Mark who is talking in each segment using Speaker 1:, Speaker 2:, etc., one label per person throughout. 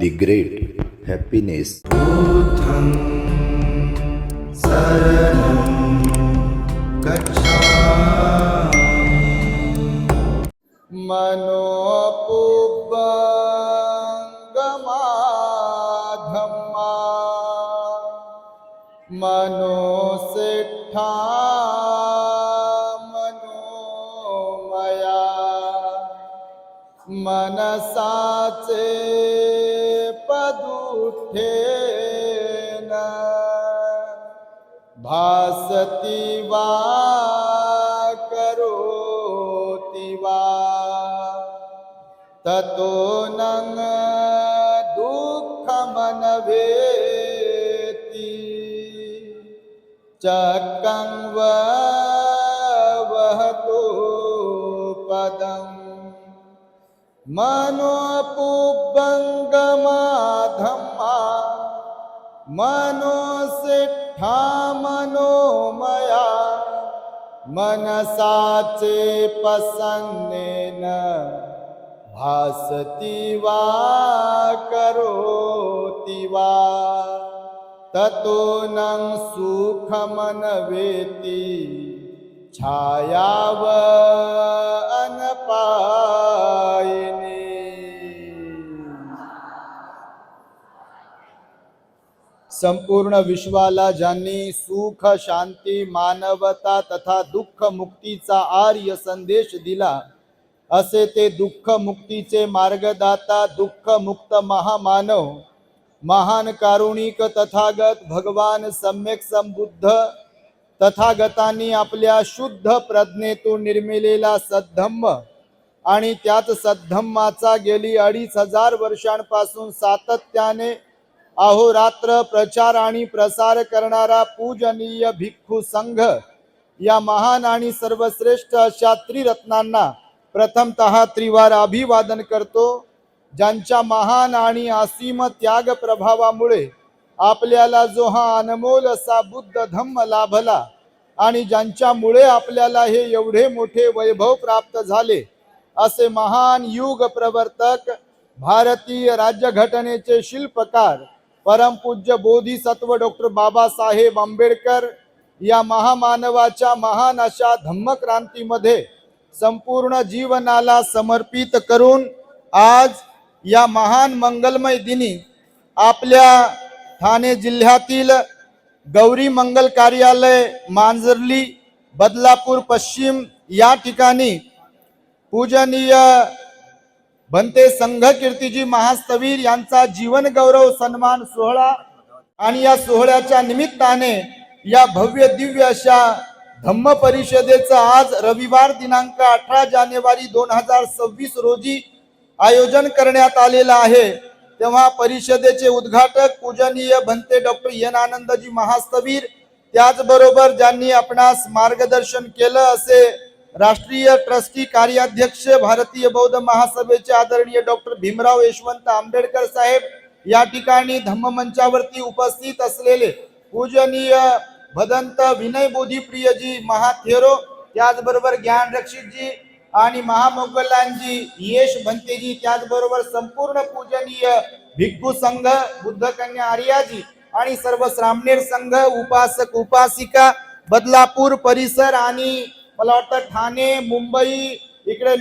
Speaker 1: The great happiness.
Speaker 2: बुद्धं शरणं गच्छामि।
Speaker 3: मनोपुब्बंगमाधम्मा मनोसिट्ठा मनोमया मनसाचे पदुठेन भासति वा करोति वा ततो नං दुःखमनवेति चक्रं वहतो पदम् मनोपुब्बंगमाधम्मा मनोसिट्ठा मनोमया मनसाचे प्रसन्नेन भासति वा करोति वा ततो नං सुखमनवेति छायाव अनपायिनी। संपूर्ण विश्वाला ज्यांनी सुख शांती मानवता तथा दुःख मुक्तीचा आर्य संदेश दिला असे ते दुःख मुक्तीचे मार्गदाता दुःख मुक्त महामानव महान कारुणिक तथागत भगवान सम्यक संबुद्ध तथागतांनी आपल्या शुद्ध प्रज्ञेतून निर्मिलेला सद्धम्म आणि त्याच सद्धम्माचा गेली 2500 वर्षांपासून सातत्याने अहोरात्र प्रचार आणि प्रसार करणारा पूजनीय भिक्खू संघ या महान आणि सर्वश्रेष्ठ अशा त्रिरत्नांना प्रथमतः त्रिवार अभिवादन करतो, ज्यांच्या महान आणि असीम त्याग प्रभावामुळे आपल्याला जो हा अनमोल असा बुद्ध धम्म लाभला आणि ज्यांच्यामुळे आपल्याला हे एवढे मोठे वैभव प्राप्त झाले असे महान युग प्रवर्तक भारतीय राज्यघटनेचे शिल्पकार परमपूज्य बोधिसत्व डॉक्टर बाबासाहेब आंबेडकर या महामानवाच्या महान अशा धम्मक्रांतीमध्ये संपूर्ण जीवनाला समर्पित करून आज या महान मंगलमय दिनी आपल्या ठाणे जिल्ह्यातील गौरी मंगल कार्यालय मांजर्ली बदलापूर पश्चिम या ठिकाणी पूजनीय भंते संघ कीर्तीजी महास्तवीर यांचा जीवन गौरव सन्मान सोहळा आणि या सोहळ्याच्या निमित्ताने या भव्य दिव्य अशा धम्म परिषदेचा आज रविवार दिनांक 18 जानेवारी 2026 रोजी आयोजन करण्यात आलेला आहे। तेव्हा परिषदेचे उद्घाटक पूजनीय भंते डॉक्टर एन आनंदजी महास्तवीर त्याचबरोबर ज्यांनी आपणास मार्गदर्शन केलं असे राष्ट्रीय ट्रस्टी कार्याध्यक्ष भारतीय बौद्ध महासभेचे आदरणीय डॉक्टर भीमराव यशवंत आंबेडकर साहेब या ठिकाणी धम्म मंचावरती उपस्थित असलेले पूजनीय भदंत विनय बोधीप्रियजी महाथेरो त्याचबरोबर ज्ञान रक्षितजी आणि महामोगलांजी यश भंतेजी त्याचबरोबर संपूर्ण पूजनीय भिक्खू संघ बुद्ध कन्या आर्याजी आणि सर्व श्रामणेर संघ उपासक उपासिका बदलापूर परिसर आणि मला वाटतं ठाणे मुंबई इकडे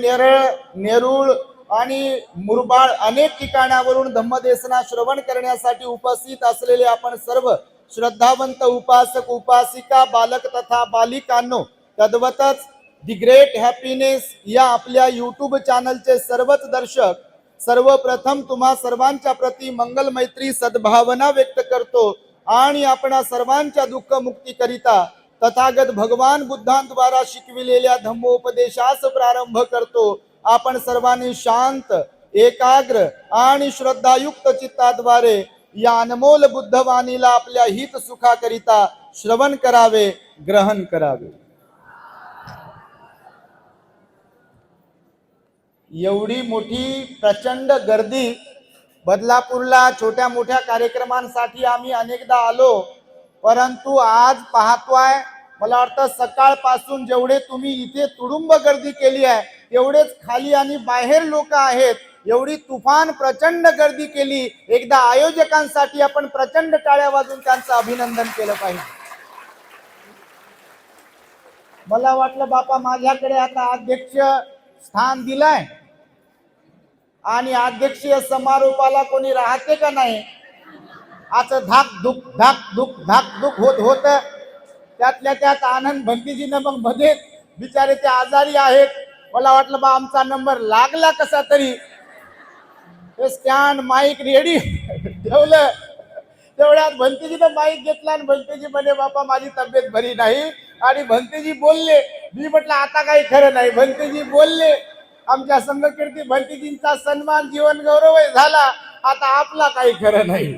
Speaker 3: नेरूळ आणि मुरबाड अनेक ठिकाणावरून धम्मदेसना श्रवण करण्यासाठी उपस्थित असलेले आपण सर्व श्रद्धावंत उपासक उपासिका बालक तथा बालिकांनो तद्वतच दी ग्रेट हॅपीनेस या आपल्या यूट्यूब चॅनलचे सर्वच दर्शक सर्वप्रथम तुम्हा सर्वांच्या प्रती मंगल मैत्री सद्भावना व्यक्त करतो आणि आपणा सर्वांच्या दुःख मुक्ती करिता तथागत भगवान बुद्धांद्वारा शिकविलेल्या धम्मोपदेशास प्रारंभ करतो। आपण सर्वांनी शांत एकाग्र आणि श्रद्धायुक्त चित्ताद्वारे या अनमोल बुद्धवाणीला आपल्या हित सुखाकरिता श्रवण करावे ग्रहण करावे। एवढी मोठी प्रचंड गर्दी बदलापूरला छोट्या मोठ्या कार्यक्रमांसाठी आम्ही अनेकदा आलो, परंतु आज पाहतोय मला वाटतं सकाळपासून जेवढे तुम्ही इथे तुडुंब गर्दी केली आहे तेवढेच खाली आणि बाहेर लोक आहेत एवढी तुफान प्रचंड गर्दी केली. एकदा आयोजकांसाठी आपण प्रचंड टाळ्या वाजून त्यांचं अभिनंदन केलं पाहिजे. मला वाटलं बापा माझ्याकडे आता अध्यक्ष स्थान दिलंय आणि अध्यक्षीय समारोपाला कोणी राहते का नाही, असं धाक धुक होत होत. त्यातल्या त्यात आनंद भंतीजीनं मग मध्ये बिचारे ते आजारी आहेत. मला वाटलं बा आमचा नंबर लागला कसा तरी. स्टँड माईक रेडी ठेवलं. तेवढ्यात भंतीजीनं माईक घेतला आणि भंतीजी म्हणे बापा माझी तब्येत बरी नाही. आणि भंतीजी बोलले. मी म्हटलं आता काही खरं नाही. भंतीजी बोलले. आमच्या संघकीर्ती भंतीजींचा सन्मान जीवन गौरव झाला. आता आपला काही खरं नाही.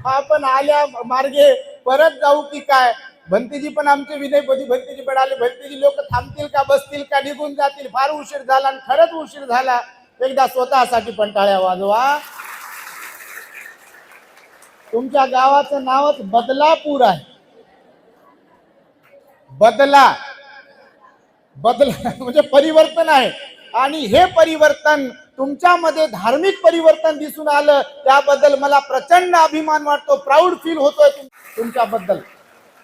Speaker 3: आपण आल्या मार्गे परत जाऊ की काय. भंतीजी पण आमचे विनयपती भंतीजी पण आले. भंतीजी लोक थांबतील का बसतील का निघून जातील. फार उशीर झाला आणि खरंच उशीर झाला. एकदा स्वतःसाठी पण टाळ्या वाजवा. तुमच्या गावाचं नावच बदलापूर आहे. बदला म्हणजे परिवर्तन आहे. आणि हे परिवर्तन तुमच्यामध्ये धार्मिक परिवर्तन दिसून आलं. त्याबद्दल मला प्रचंड अभिमान वाटतो. प्राऊड फील होतोय तुमच्याबद्दल.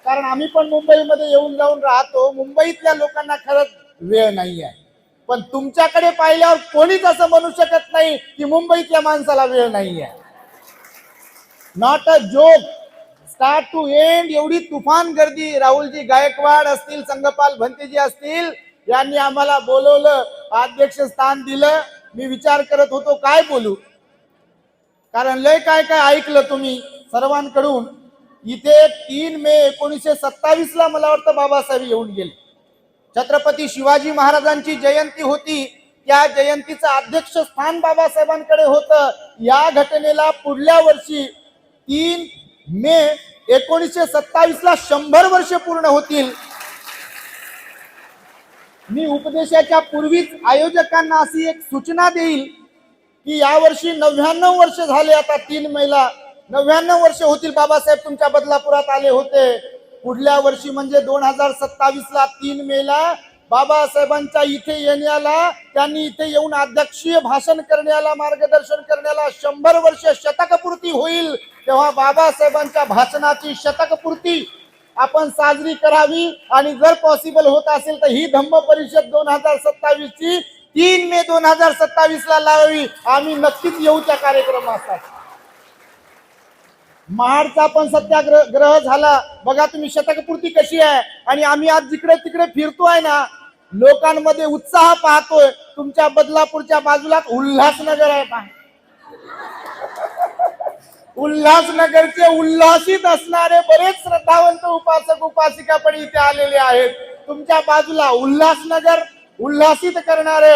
Speaker 3: कारण आम्ही पण मुंबईमध्ये येऊन जाऊन राहतो. मुंबईतल्या लोकांना खरंच वेळ नाही आहे. पण तुमच्याकडे पाहिल्यावर कोणीच असं म्हणू शकत नाही की मुंबईतल्या माणसाला वेळ नाही आहे. Not a joke. Start to end एवढी तुफान गर्दी. राहुलजी गायकवाड असतील, संघपाल भंतेजी असतील, यांनी आम्हाला बोलवलं, अध्यक्ष स्थान दिलं. मी विचार करत होतो काय बोलू, कारण लय काय काय ऐकलं तुम्ही सर्वांकडून. इथे 3 मे 1927 ला मला वाटतं बाबासाहेब येऊन गेले. छत्रपती शिवाजी महाराजांची जयंती होती. त्या जयंतीचं अध्यक्ष स्थान बाबासाहेबांकडे होतं. या घटनेला पुढल्या वर्षी 3 मे 1927 ला 100 वर्ष पूर्ण होतील. मी उपदेशाच्या पूर्वीच आयोजकांना अशी एक सूचना देईल की यावर्षी 99 वर्ष झाले. आता 3 मेला 99 वर्ष होतील बाबासाहेब तुमच्या बदलापुरात आले होते. पुढल्या वर्षी म्हणजे 2027 ला 3 मेला बाबासाहेबांच्या इथे येण्याला, त्यांनी इथे येऊन अध्यक्षीय भाषण करण्याला, मार्गदर्शन करण्याला 100 वर्ष शतकपूर्ती होईल. तेव्हा बाबासाहेबांच्या भाषणाची शतकपूर्ती आपण साजरी करावी. आणि जर पॉसिबल होत असेल तर ही धम्म परिषद 2027 ची 3 मे 2027 ला लावावी. आम्ही नक्कीच येऊ त्या कार्यक्रमासाठी. महाडचा पण सत्याग्रह झाला बघा तुम्ही, शतकपूर्ती कशी आहे. आणि आम्ही आज जिकडे तिकडे फिरतोय ना, लोकांमध्ये उत्साह पाहतोय. तुमच्या बदलापूरच्या बाजूला उल्हासनगर आहे पहा. उल्हासनगरचे उल्हासित असणारे बरेच श्रद्धावंत उपासक उपासिका पण इथे आलेले आहेत. तुमच्या बाजूला उल्हासनगर उल्हासित करणारे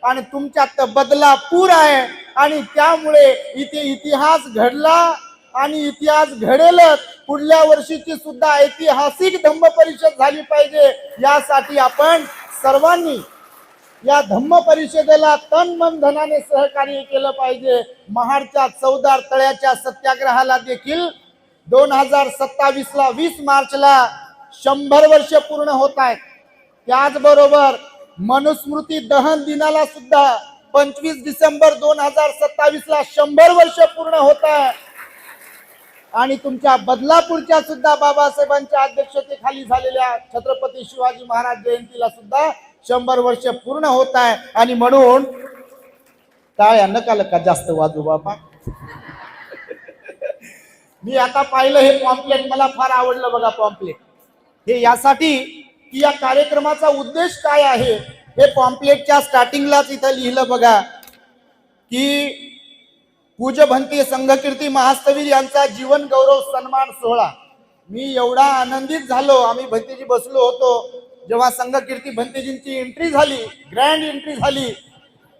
Speaker 3: आणि तुमच्यात बदलापूर आहे. आणि त्यामुळे इथे इतिहास घडला आणि इतिहास घडेलच. पुढल्या वर्षीची सुद्धा ऐतिहासिक धम्म परिषद झाली पाहिजे. यासाठी आपण सर्वांनी या धम्म परिषदेला तन मन धनाने सहकार्य केलं पाहिजे. महाडच्या चौदार तळ्याच्या सत्याग्रहाला देखील 2027 ला 20 मार्चला 100 वर्ष पूर्ण होत आहेत. त्याचबरोबर मनुस्मृती दहन दिनाला सुद्धा 25 डिसेंबर 2027 ला 100 वर्ष पूर्ण होत आहे. आणि तुमच्या बदलापूरच्या सुद्धा बाबासाहेबांच्या अध्यक्षतेखाली झालेल्या छत्रपती शिवाजी महाराज जयंतीला सुद्धा 100 वर्ष पूर्ण होत आहे. आणि म्हणून टाळ्या नका जास्त वाजू बाबा. मी आता पाहिलं हे पॉम्पलेट, मला फार आवडलं बघा पॉम्पलेट. हे यासाठी की या कार्यक्रमाचा उद्देश काय आहे हे पॉम्पलेटच्या स्टार्टिंगलाच इथं लिहिलं बघा की पूज्य भंती संघकीर्ती महास्तवीर यांचा जीवन गौरव सन्मान सोहळा. मी एवढा आनंदित झालो. आम्ही भंतीजी बसलो होतो जेव्हा संघकीर्ती भंतेजींची एंट्री झाली, ग्रँड एंट्री झाली.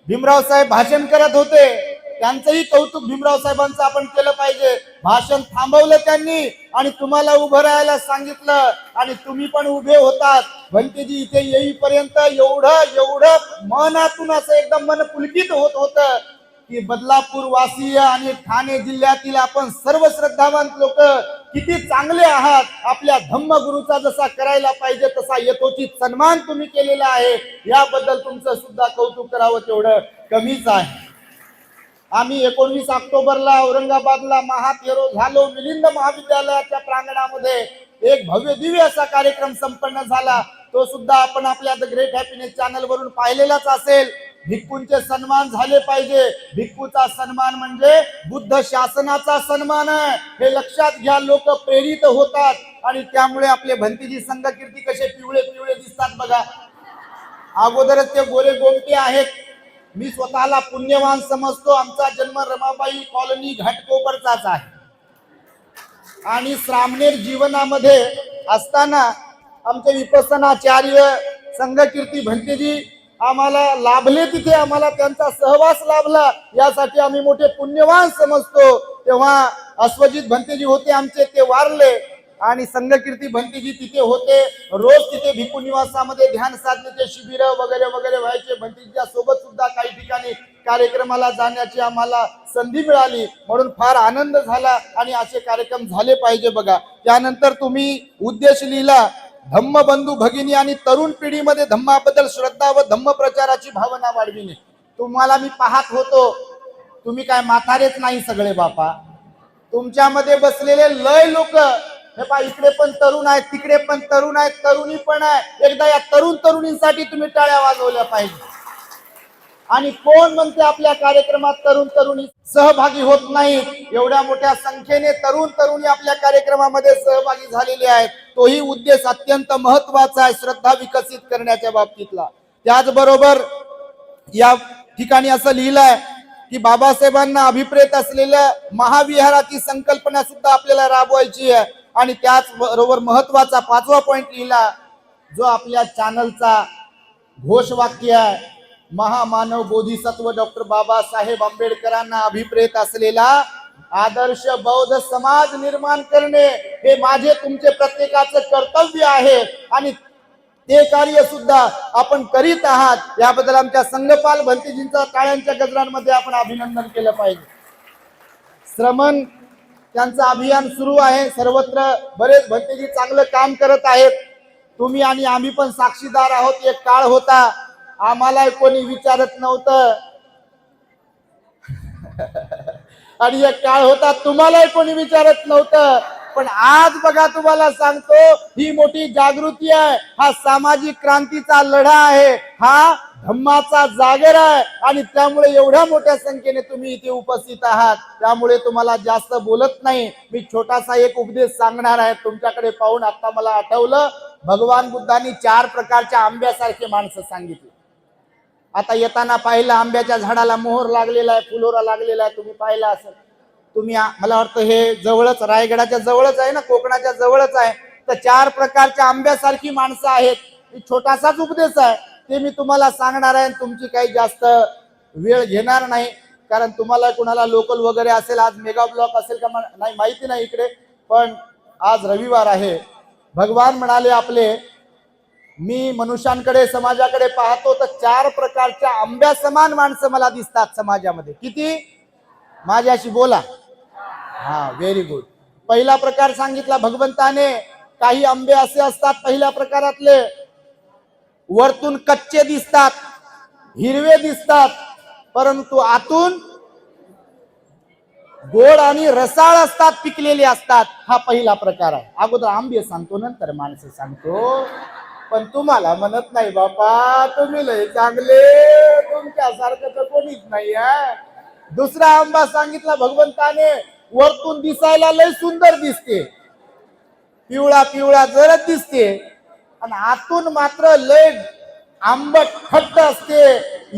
Speaker 3: भीमराव साहेब भाषण करत होते. त्यांचंही कौतुक भीमराव साहेबांचं आपण केलं पाहिजे. भाषण थांबवलं त्यांनी आणि तुम्हाला उभं राहायला सांगितलं आणि तुम्ही पण उभे होतात. भंतेजी इथे येईपर्यंत एवढं मनातून असं एकदम मन पुलकित होत होतं की बदलापूर वासीय आणि ठाणे जिल्ह्यातील आपण सर्व श्रद्धावंत लोक किती चांगले आहात. आपल्या धम्मगुरूचा जसा करायला पाहिजे तसा यथोचित सन्मान तुम्ही केलेला आहे. याबद्दल तुमचं सुद्धा कौतुक करावं तेवढं कमीच आहे. आम्ही 19 ऑक्टोबरला औरंगाबादला महातेरो झालो. मिलिंद महाविद्यालयाच्या प्रांगणामध्ये एक भव्य दिव्य असा कार्यक्रम संपन्न झाला. तो सुद्धा आपण आपल्या द ग्रेट हॅपीनेस चॅनल वरून पाहिलेलाच असेल. भिक्खूंचे सन्मान झाले पाहिजे. भिक्खूचा सन्मान म्हणजे बुद्ध शासनाचा सन्मान आहे, हे लक्षात घ्या. लोक प्रेरित होतात आणि त्यामुळे आपले भंतीजी संघकीर्ती कसे पिवळे पिवळे दिसतात बघा. अगोदरच ते गोरे गोमटे आहेत. मी स्वतःला पुण्यवान समजतो. आमचा जन्म रमाबाई कॉलनी घाटकोपरचाच आहे आणि श्रामणेर जीवनामध्ये असताना आमचे विपස්සनाचार्य संघकीर्ती भंतेजी आम्हाला लाभले. तिथे आम्हाला त्यांचा सहवास लाभला. यासाठी आम्ही मोठे पुण्यवान समजतो. तेव्हा अश्वजित भंतेजी होते आमचे, ते वारले आणि संघकीर्ती भंतेजी तिथे होते. रोज तिथे भिक्खू निवासामध्ये ध्यान साधनेचे शिबिर वगैरे वगैरे व्हायचे. भंतेजीच्या सोबत सुद्धा काही ठिकाणी कार्यक्रमाला जाण्याची आम्हाला संधी मिळाली, म्हणून फार आनंद झाला आणि असे कार्यक्रम झाले पाहिजे बघा. त्यानंतर तुम्ही उद्देश लिहिला धम्मबंधू भगिनी आणि तरुण पिढीमध्ये धम्माबद्दल श्रद्धा व धम्म प्रचाराची भावना वाढविणे. तुम्हाला मी पाहत होतो, तुम्ही काय म्हातारेच नाही सगळे बापा. तुमच्यामध्ये बसलेले लय लोक, हे पहा इकडे पण तरुण आहेत, तिकडे पण तरुण आहेत, तरुणी पण आहे. एकदा या तरुण तरुणींसाठी तुम्ही टाळ्या वाजवल्या पाहिजे. आणि कोण म्हणते आपल्या कार्यक्रमात तरुण तरुणी सहभागी होत नाहीत? एवढ्या मोठ्या संख्येने तरुण तरुणी आपल्या कार्यक्रमामध्ये सहभागी झालेले आहेत. तोही उद्देश अत्यंत महत्वाचा आहे श्रद्धा विकसित करण्याच्या बाबतीतला. त्याचबरोबर या ठिकाणी असं लिहिलंय की बाबासाहेबांना अभिप्रेत असलेल्या महाविहाराची संकल्पना सुद्धा आपल्याला राबवायची आहे. आणि त्याचबरोबर महत्वाचा 5वा पॉइंट लिहिला, जो आपल्या चॅनलचा घोषवाक्य आहे, महामानव बोधिसत्व डॉक्टर बाबासाहेब आंबेडकरांना अभिप्रेत असलेला आदर्श बौद्ध समाज निर्माण करणे हे माझे तुमचे प्रत्येकाचं कर्तव्य आहे आणि ते कार्य सुद्धा आपण करीत आहात. याबद्दल आमच्या संघपाल भंतेजींचा टाळ्यांच्या गजरांमध्ये आपण अभिनंदन केलं पाहिजे. श्रमण त्यांचं अभियान सुरू आहे. सर्वत्र बरेच भंतेजी चांगलं काम करत आहेत. तुम्ही आणि आम्ही पण साक्षीदार आहोत. एक काळ होता आम्हाला कोणी विचारत नव्हतं आणि एक काळ होता तुम्हालाही कोणी विचारत नव्हतं. पण आज बघा तुम्हाला सांगतो, ही मोठी जागृती आहे. हा सामाजिक क्रांतीचा लढा आहे, हा धम्माचा जागर आहे आणि त्यामुळे एवढ्या मोठ्या संख्येने तुम्ही इथे उपस्थित आहात. त्यामुळे तुम्हाला जास्त बोलत नाही. मी छोटासा एक उपदेश सांगणार आहे. तुमच्याकडे पाहून आता मला आठवलं, भगवान बुद्धांनी 4 प्रकारच्या आंब्यासारखे माणसं सांगितले. आता येताना पाहिलं आंब्याच्या झाडाला मोहर लागलेला आहे, फुलोरा लागलेला आहे, तुम्ही पाहिला असेल. तुम्ही मला वाटतं हे जवळच रायगडाच्या जवळच आहे ना, कोकणाच्या जवळच आहे. तर 4 प्रकारच्या आंब्यासारखी माणसं आहेत. छोटासाच उपदेश आहे, ते मी तुम्हाला सांगणार आहे. तुमची काही जास्त वेळ घेणार नाही, कारण तुम्हाला कुणाला लोकल वगैरे असेल, आज मेगा ब्लॉक असेल का नाही माहिती नाही इकडे, पण आज रविवार आहे. भगवान म्हणाले आपले, मी मनुष्यांकडे समाजाकडे पाहतो तर 4 प्रकारच्या आंब्या समान माणसं मला दिसतात समाजामध्ये. किती? माझ्याशी बोला. हा, व्हेरी गुड. पहिला प्रकार सांगितला भगवंताने. काही आंबे असे असतात पहिल्या प्रकारातले, वरतून कच्चे दिसतात, हिरवे दिसतात, परंतु आतून गोड आणि रसाळ असतात, पिकलेले असतात. हा पहिला प्रकार आहे. अगोदर आंबे सांगतो, नंतर माणसं सांगतो. पण तुम्हाला म्हणत नाही बापा, तुम्ही लय चांगले, तुमच्यासारखं तर कोणीच नाही आहे. दुसरा आंबा सांगितला भगवंताने, वरतून दिसायला लय सुंदर दिसते, पिवळा पिवळा जरच दिसते, आणि आतून मात्र लय आंबट खट्ट असते.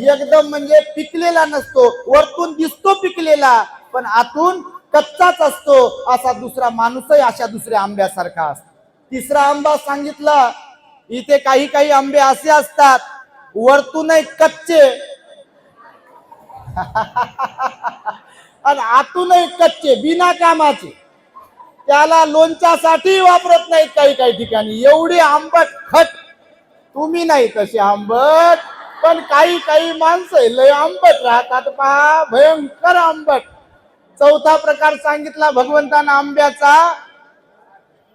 Speaker 3: एकदम म्हणजे पिकलेला नसतो. वरतून दिसतो पिकलेला, पण आतून कच्चाच असतो. असा दुसरा माणूसही अशा दुसऱ्या आंब्यासारखा असतो. तिसरा आंबा सांगितला, इथे काही काही आंबे असे असतात, वरतूनही कच्चे आणि आतूनही कच्चे, बिना कामाचे. त्याला लोणच्यासाठी वापरत नाहीत काही काही ठिकाणी, एवढी आंबट खट. तुम्ही नाही तसे आंबट, पण काही काही माणसं लय आंबट राहतात पहा, भयंकर आंबट. चौथा प्रकार सांगितला भगवंतानं आंब्याचा,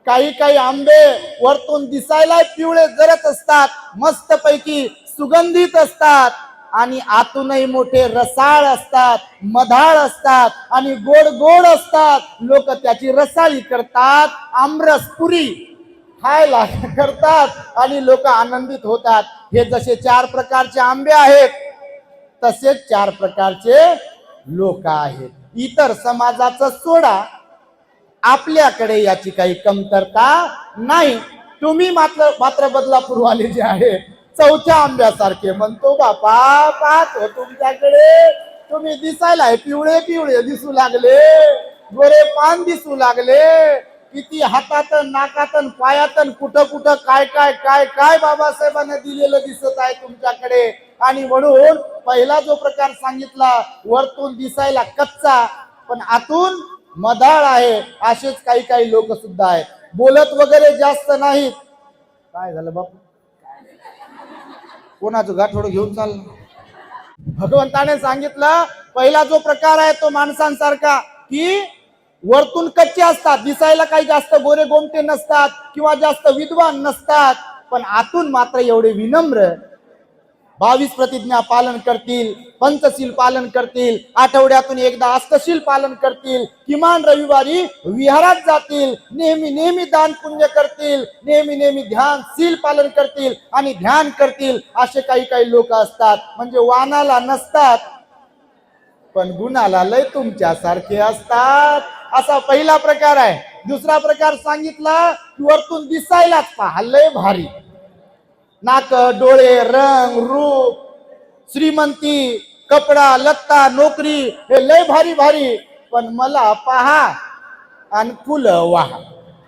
Speaker 3: काही काही आंबे वरतून दिसायला पिवळे जरत असतात, मस्त पैकी सुगंधित असतात, आणि आतूनही मोठे रसाळ असतात, मधाळ असतात आणि गोड गोड असतात. लोक त्याची रसाळी करतात, आमरसपुरी खायला करतात आणि लोक आनंदित होतात. हे जसे 4 प्रकारचे आंबे आहेत तसेच 4 प्रकारचे लोक आहेत. इतर समाजाचं सोडा, आपल्याकडे याची काही कमतरता नाही. तुम्ही मात्र बदलापूरवाले जे आहे चौथ्या आंब्यासारखे म्हणतो बापा, पाहतो तुमच्याकडे तुम्ही दिसायला पिवळे पिवळे दिसू लागले, गोरे पान दिसू लागले, किती हातातन नाकातन पायातन कुठं कुठं काय काय काय काय बाबासाहेबांना दिलेलं दिसत आहे तुमच्याकडे. आणि म्हणून पहिला जो प्रकार सांगितला, वरतून दिसायला कच्चा पण आतून मधाळ आहे, असेच काही काही लोक सुद्धा आहेत. बोलत वगैरे जास्त नाहीत. काय झालं बापू, कोणाचं गाठोड घेऊन चाललं? भगवंताने सांगितलं पहिला जो प्रकार आहे तो माणसांसारखा, की वरतून कच्चे असतात, दिसायला काही जास्त गोरे गोमटे नसतात किंवा जास्त विद्वान नसतात, पण आतून मात्र एवढे विनम्र. 22 प्रतिज्ञा पालन करतील, पंचशील पालन करतील, आठवड्यातून एकदा अष्टशील पालन करतील, किमान रविवारी विहारात जातील, नेहमी नेहमी दान पुण्य करतील, नेहमी नेहमी ध्यान शील पालन करतील आणि ध्यान करतील. असे काही काही लोक असतात, म्हणजे वानाला नसतात पण गुणाला लय तुमच्यासारखे असतात. असा पहिला प्रकार आहे. दुसरा प्रकार सांगितला की वरतून दिसायलाच पहा लय भारी, नाक डोळे रंग रूप श्रीमंती कपडा लत्ता नोकरी हे लय भारी भारी, पण मला पहा आणि फुलं वाहा.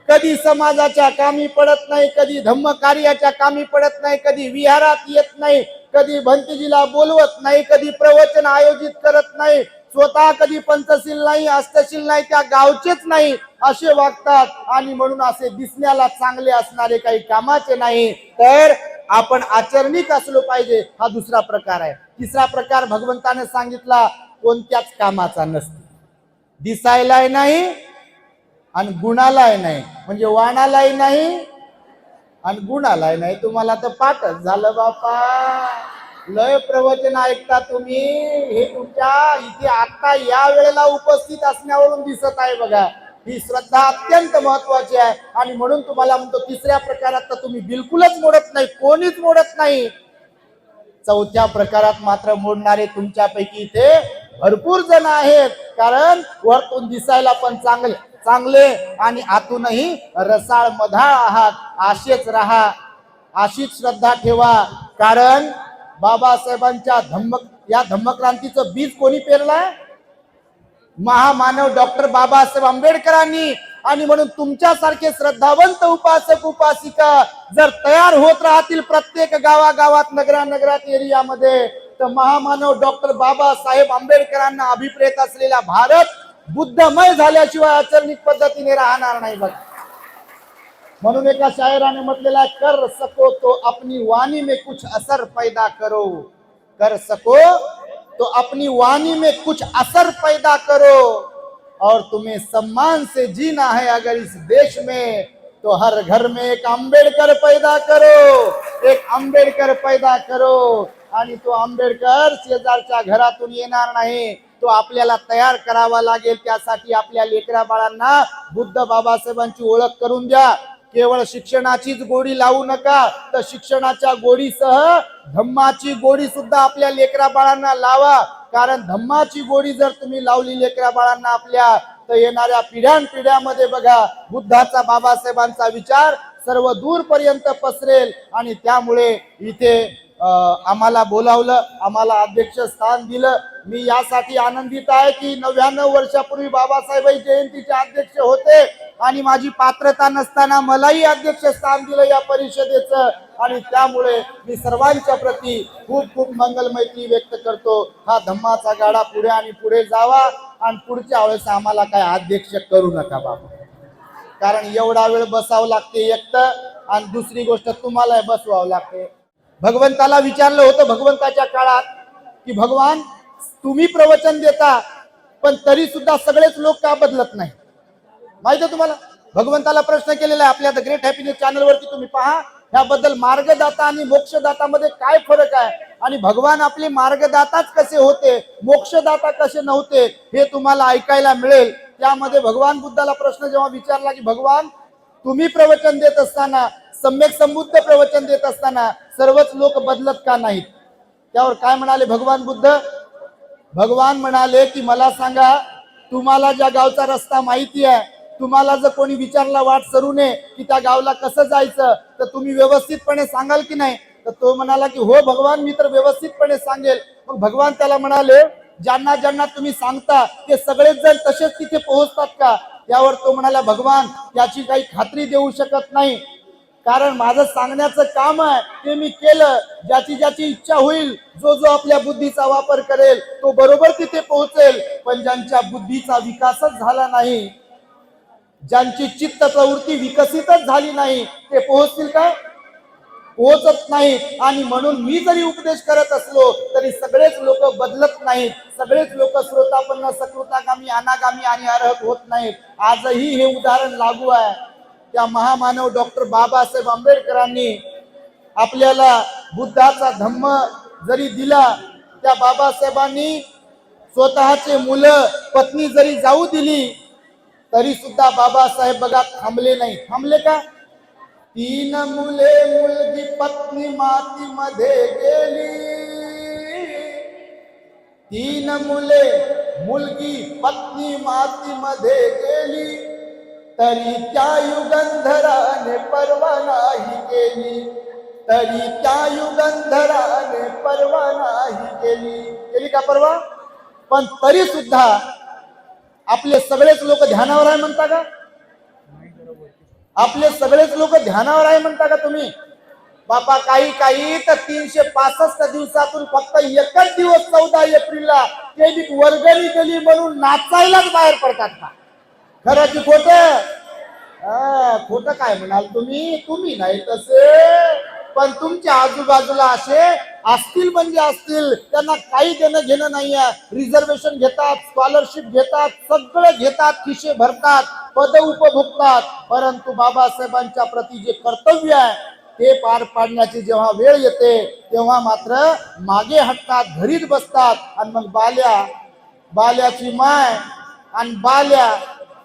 Speaker 3: कधी समाजाच्या कामी पडत नाही, कधी धम्म कार्याच्या कामी पडत नाही, कधी विहारात येत नाही, कधी भंतीजीला बोलवत नाही, कधी प्रवचन आयोजित करत नाही, स्वतः कधी पंचशील नाही अष्टशील नाही, त्या गावचेच नाही असे वागतात. आणि म्हणून असे दिसण्याला चांगले असणारे काही कामाचे नाही, तर आपण आचरणिक असलो पाहिजे. हा दुसरा प्रकार आहे. तिसरा प्रकार भगवंताने सांगितला कोणत्याच कामाचा नसतो, दिसायलाही नाही आणि गुणालाही नाही, म्हणजे वाणालाही नाही आणि गुणालाही नाही. तुम्हाला तर पाठच झालं बापा, लय प्रवचन ऐकता तुम्ही. हे तुमच्या इथे आता या वेळेला उपस्थित असण्यावरून दिसत आहे बघा. ही श्रद्धा अत्यंत महत्वाची आहे. आणि म्हणून तुम्हाला म्हणतो तिसऱ्या प्रकारात तर तुम्ही बिलकुलच मोडत नाही, कोणीच मोडत नाही. चौथ्या प्रकारात मात्र मोडणारे तुमच्यापैकी इथे भरपूर जण आहेत, कारण वरतून दिसायला पण चांगले आणि आतूनही रसाळ मधाळ आहात. असेच राहा, अशीच श्रद्धा ठेवा. कारण बाबासाहेबांच्या या धम्मक्रांतीचं बीज कोणी पेरलंय? महामानव डॉक्टर बाबासाहेब आंबेडकरांनी. आणि म्हणून तुमच्यासारखे श्रद्धावंत उपासक उपासिका जर तयार होत राहतील प्रत्येक गावागावात नगरात एरियामध्ये, तर महामानव डॉक्टर बाबासाहेब आंबेडकरांना अभिप्रेत असलेला भारत बुद्धमय झाल्याशिवाय आचरणिक पद्धतीने राहणार नाही बघ. म्हणून एका शायराने म्हटलेला, कर सको तो अपनी वाणी में कुछ असर पैदा करो, कर सको तो अपनी वाणी में कुछ असर पैदा करो, और तुम्हें सम्मान से जीना है अगर इस देश में, तो हर घर में एक आंबेडकर पैदा करो, एक आंबेडकर पैदा करो. आणि तो आंबेडकर शेजारच्या घरातून येणार नाही, तो आपल्याला तयार करावा लागेल. त्यासाठी आपल्या लेकरा बाळांना बुद्ध बाबासाहेबांची ओळख करून द्या. केवळ शिक्षणाचीच गोडी लावू नका, तर शिक्षणाच्या गोडीसह धम्माची गोडी सुद्धा आपल्या लेकरा बाळांना लावा. कारण धम्माची गोडी जर तुम्ही लावली लेकरा बाळांना आपल्या, तर येणाऱ्या पिढ्यानपिढ्यामध्ये बघा बुद्धाचा बाबासाहेबांचा विचार सर्व दूरपर्यंत पसरेल. आणि त्यामुळे इथे आम्हाला बोलावलं, आम्हाला अध्यक्ष स्थान दिलं. मी यासाठी आनंदित आहे की 99 वर्षापूर्वी बाबासाहेब जयंतीचे अध्यक्ष होते आणि माझी पात्रता नसताना मलाही अध्यक्ष स्थान दिलं या परिषदेचं. आणि त्यामुळे मी सर्वांच्या प्रती खूप खूप मंगलमैत्री व्यक्त करतो. हा धम्माचा गाडा पुढे आणि पुढे जावा. आणि पुढच्या वेळेस आम्हाला काय अध्यक्ष करू नका बाबा, कारण एवढा वेळ बसावं लागते एकटं, आणि दुसरी गोष्ट तुम्हाला बसवावं लागते. भगवंताला विचारलं होतं भगवंताच्या काळात की भगवान तुम्ही प्रवचन देता, पण तरी सुद्धा सगळेच लोक का बदलत नाही? माहिती आहे तुम्हाला, भगवंताला प्रश्न केलेला आहे आपल्या द ग्रेट हॅपीनेस चॅनल वरती तुम्ही पहा. ह्याबद्दल मार्गदाता आणि मोक्षदातामध्ये काय फरक आहे आणि भगवान आपले मार्गदाताच कसे होते, मोक्षदाता कसे नव्हते, हे तुम्हाला ऐकायला मिळेल. त्यामध्ये भगवान बुद्धाला प्रश्न जेव्हा विचारला की भगवान, तुम्ही प्रवचन देत असताना, सम्यक संबुद्ध प्रवचन देत असताना सर्वच लोक बदलत का नाहीत? त्यावर काय म्हणाले भगवान बुद्ध? भगवान म्हणाले की मला सांगा, तुम्हाला ज्या गावचा रस्ता माहिती आहे, तुम्हाला जर कोणी विचारला वाट सरूने की त्या गावला कसं जायचं, तर तुम्ही व्यवस्थितपणे सांगाल की नाही? तर तो म्हणाला की हो भगवान, मी तर व्यवस्थितपणे सांगेल. मग भगवान त्याला म्हणाले, ज्यांना ज्यांना तुम्ही सांगता ते सगळेच जण तसेच तिथे पोहोचतात का? त्यावर तो म्हणाला, भगवान त्याची काही खात्री देऊ शकत नाही, कारण माझं सांगण्याचं काम आहे ते मी केलं. ज्याची ज्याची इच्छा होईल, जो जो आपल्या बुद्धीचा वापर करेल तो बरोबर तिथे पोहोचेल. पण ज्यांच्या बुद्धीचा विकासच झाला नाही, ज्यांची चित्त प्रवृत्ती विकसितच झाली नाही, ते पोहोचतील का? पोहोचत नाहीत. आणि म्हणून मी जरी उपदेश करत असलो तरी सगळेच लोक बदलत नाहीत, सगळेच लोक श्रोतापन्न, सकृतागामी, अनागामी आणि अर्हत होत नाहीत. आजही हे उदाहरण लागू आहे. त्या महामानव डॉक्टर बाबासाहेब आंबेडकरांनी आपल्याला बुद्धाचा धम्म जरी दिला, त्या बाबासाहेबांनी स्वतःचे मुलं, पत्नी जरी जाऊ दिली, तरी सुद्धा बाबासाहेब बघा थांबले नाही. थांबले का? 3 मुले, मुलगी, पत्नी मातीमध्ये गेली. 3 मुले, मुलगी, पत्नी मातीमध्ये गेली, तरी त्या युगंधराने परवा नाही केली. तरी त्या युगंधराने परवा नाही केली का परवा? पण तरी सुद्धा आपले सगळेच लोक ध्यानावर आहे म्हणता का? आपले सगळेच लोक ध्यानावर आहे म्हणता का तुम्ही? बापा काही तर 365 दिवसातून फक्त एकच दिवस 14 एप्रिलला ते बी वर्गणी गेली म्हणून नाचायलाच बाहेर पडतात का? खरं की खोटं? खोटं काय म्हणाल तुम्ही? तुम्ही नाही तसे, पण तुमच्या आजूबाजूला असे असतील म्हणजे असतील, त्यांना काही देणं घेणं नाहीये. रिझर्वेशन घेतात, स्कॉलरशिप घेतात, सगळं घेतात, खिशे भरतात, पद उपभोगतात, परंतु बाबासाहेबांच्या प्रती जे कर्तव्य आहे ते पार पाडण्याची जेव्हा वेळ येते तेव्हा मात्र मागे हटतात, घरीच बसतात. आणि मग बाल्याची माय आणि बाल्या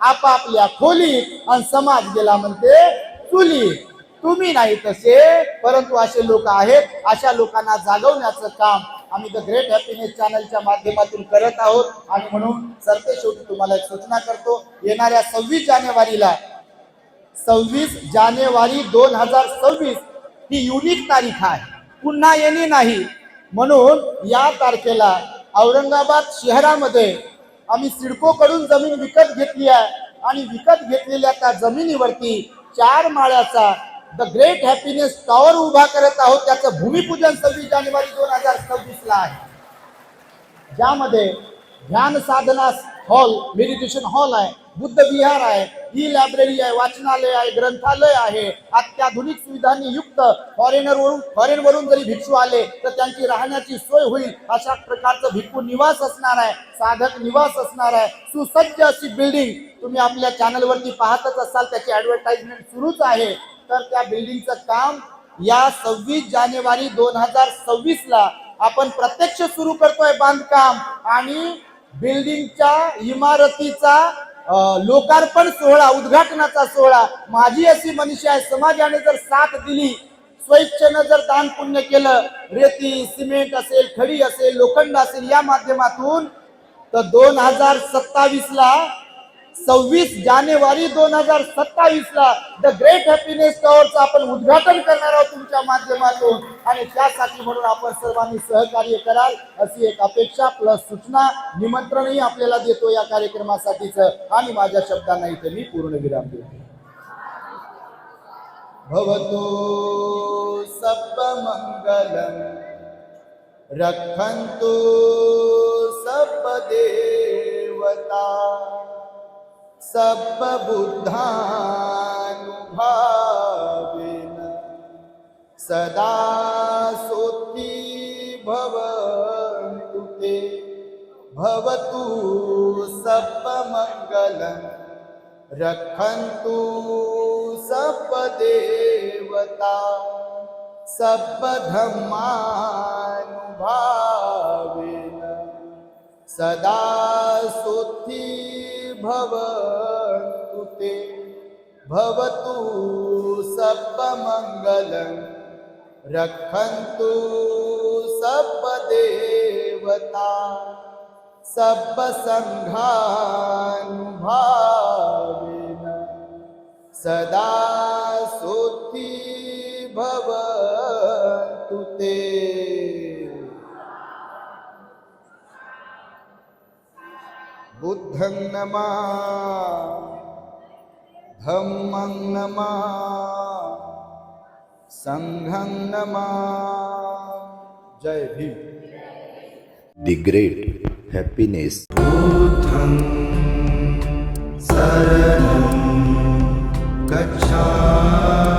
Speaker 3: आपापल्या खोलीत आणि समाज गेला म्हणते चुलीत. तुम्ही नाही तसे, परंतु असे लोक आहेत. अशा लोकांना जागवण्याचं काम आम्ही द ग्रेट हॅपीनेस चॅनलच्या माध्यमातून करत आहोत. आणि म्हणून सरते शेवटी तुम्हाला एक सूचना करतो, येणाऱ्या 26 जानेवारी 2026 ही युनिक तारीख आहे, पुन्हा येणे नाही. म्हणून या तारखेला औरंगाबाद शहरामध्ये आम्ही सिडको कडून जमीन विकत घेतली आहे आणि विकत घेतलेल्या त्या जमिनीवरती 4 माळ्याचा द ग्रेट हॅपीनेस टॉवर उभा करत आहोत. त्याचं भूमिपूजन 26 जानेवारी 2026 ला आहे, ज्यामध्ये ध्यान साधना हॉल, मेडिटेशन हॉल आहे, बुद्ध विहार आहे, ई लायब्ररी आहे, वाचनालय आहे, ग्रंथालय आहे, अत्याधुनिक सुविधांनी युक्त. फॉरेनवरून जरी भिक्षू आले तर त्यांची राहण्याची सोय होईल अशा प्रकारचं भिक्खू निवास असणार आहे, साधक निवास असणार आहे. सुसज्ज अशी बिल्डिंग तुम्ही आपल्या चॅनलवरती पाहतच असाल, त्याची ऍडव्हर्टाइजमेंट सुरूच आहे. तर त्या बिल्डिंगचं काम या 26 जानेवारी 2026 ला आपण प्रत्यक्ष सुरू करतोय बांधकाम. आणि बिल्डिंगच्या इमारतीचा लोकार्पण सोहळा, उद्घाटनाचा सोहळा. माझी अशी मनीषा आहे, समाजाने जर साथ दिली, स्वइच्छेनं जर दान पुण्य केलं, रेती, सिमेंट असेल, खडी असेल, लोखंड असेल, या माध्यमातून, तर 2027 ला 26 जानेवारी 2027 ला द ग्रेट हॅपीनेस टॉवरचं आपण उद्घाटन करणार आहोत तुमच्या माध्यमातून. आणि त्यासाठी म्हणून आपण सर्वांनी सहकार्य कराल अशी एक अपेक्षा प्लस सूचना, निमंत्रणही आपल्याला देतो या कार्यक्रमासाठीच. आणि माझ्या शब्दांना इथे मी पूर्ण विराम देतो. भवतु सब मंगलम रक्षन्तु सब देवता सब बुद्धानुभावेन सदा सोती भवन्तु ते. भवतु सब मंगलम रक्षन्तु सर्वदेवता सर्वधर्मानुभावेन सदा सुखी भवन्तु ते भवतु सर्वमङ्गलं रक्षन्तु सर्वदेवता सर्वसङ्घानुभावेन सदा सुखी भवन्तु ते। बुद्धं नमः, धम्मं नमः, संघं नमः। जय भीम।
Speaker 1: The great happiness
Speaker 2: बुद्धं शरणं गच्छामि